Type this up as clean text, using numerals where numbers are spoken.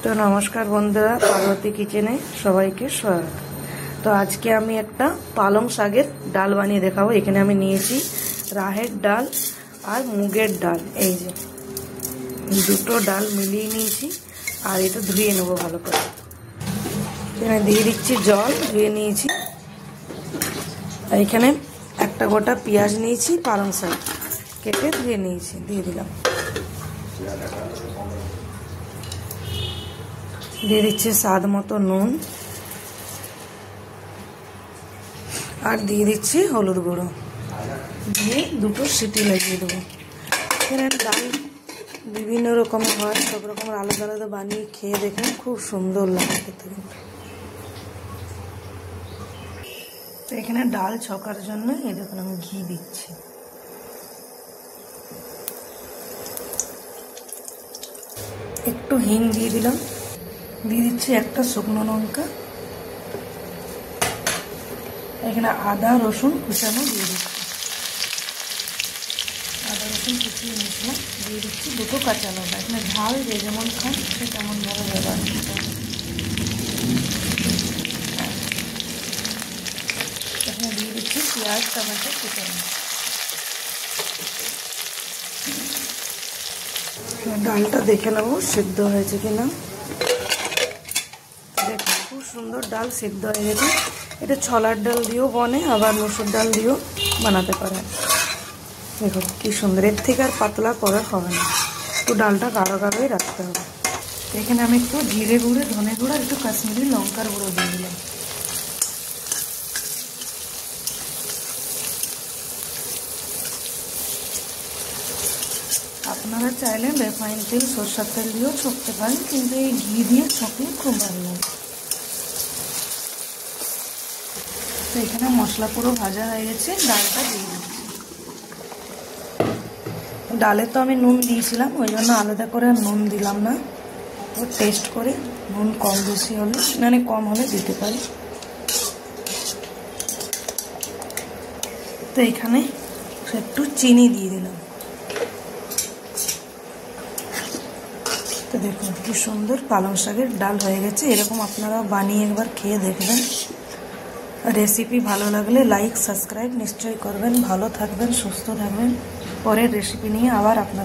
তো নমস্কার বন্ধুরা, পার্বতী কিচেনে সবাইকে স্বাগত। তো আজকে আমি একটা পালং শাকের ডাল বানিয়ে দেখাবো। এখানে আমি নিয়েছি রাহের ডাল আর মুগের ডাল। এই যে দুটো ডাল মিলিয়ে নিয়েছি, আর এটা ধুয়ে নেবো ভালো করে। এখানে দিয়ে দিচ্ছি জল, ধুয়ে নিয়েছি। আর এখানে একটা গোটা পেঁয়াজ নিয়েছি, পালং শাক কেটে ধুয়ে নিয়েছি, দিয়ে দিলাম। দিয়ে দিচ্ছি স্বাদ মতো নুন, আর দিয়ে দিচ্ছি হলুদ গুঁড়ো, দিয়ে দুটো সিটি লাগিয়ে দেবো। এখানে ডাল বিভিন্ন রকমের হয়, সব রকমের আলাদা আলাদা বানিয়ে খেয়ে দেখেন, খুব সুন্দর লাগে খেতে। তো এখানে ডাল ছকার জন্য এই দেখুন আমি ঘি দিচ্ছি। একটু হিং দিয়ে দিলাম, দিয়ে দিচ্ছি একটা শুকনো লঙ্কা। এখানে আদা রসুন কুচানো দিয়ে দিচ্ছি, আদা রসুন কুচিয়ে নিয়েছিলাম। দিয়ে দিচ্ছি দুটো কাঁচা লঙ্কা। এখানে ঝাল যে যেমন খান সে তেমনভাবে ব্যবহার করতে হবে। এখানে দিয়ে দিচ্ছি পেঁয়াজ টমেটো কুচানো। ডালটা দেখে নেবো সিদ্ধ হয়েছে কিনা। দেখুন খুব সুন্দর ডাল সিদ্ধ হয়ে গেছে। এটা ছোলার ডাল দিয়েও বনে, আবার মসুর ডাল দিয়েও বানাতে পারেন। দেখুন কি সুন্দর, এর থেকে আর পাতলা করা হবে না, একটু ডালটা গাঢ় গাঢ়ই রাখতে হবে। এখানে আমি একটু জিরে গুঁড়ো, ধনে গুঁড়ো, একটু কাশ্মীরি লঙ্কার গুঁড়ো দিয়ে দিলাম। আপনারা চাইলে রিফাইন তেল, সরষের তেল দিয়েও ছকতে পারেন, কিন্তু এই ঘি দিয়ে ছকলে খুব ভালো লাগে। তো এখানে মশলা পুরো ভাজা হয়ে গেছে, ডালটা দিয়ে দিচ্ছি। ডালে তো আমি নুন দিয়েছিলাম, ওই জন্য আলাদা করে নুন দিলাম না। তো টেস্ট করে নুন কম বেশি হলে, মানে কম হলে দিতে পারি। তো এখানে একটু চিনি দিয়ে দিলাম। তো দেখুন কি সুন্দর পালং শাকের ডাল হয়ে গেছে। এরকম আপনারা বানিয়ে একবার খেয়ে দেখবেন। রেসিপি ভালো লাগলে লাইক সাবস্ক্রাইব নিশ্চয়ই করবেন। ভালো থাকবেন, সুস্থ থাকবেন। পরের রেসিপি নিয়ে আবার আপনাদের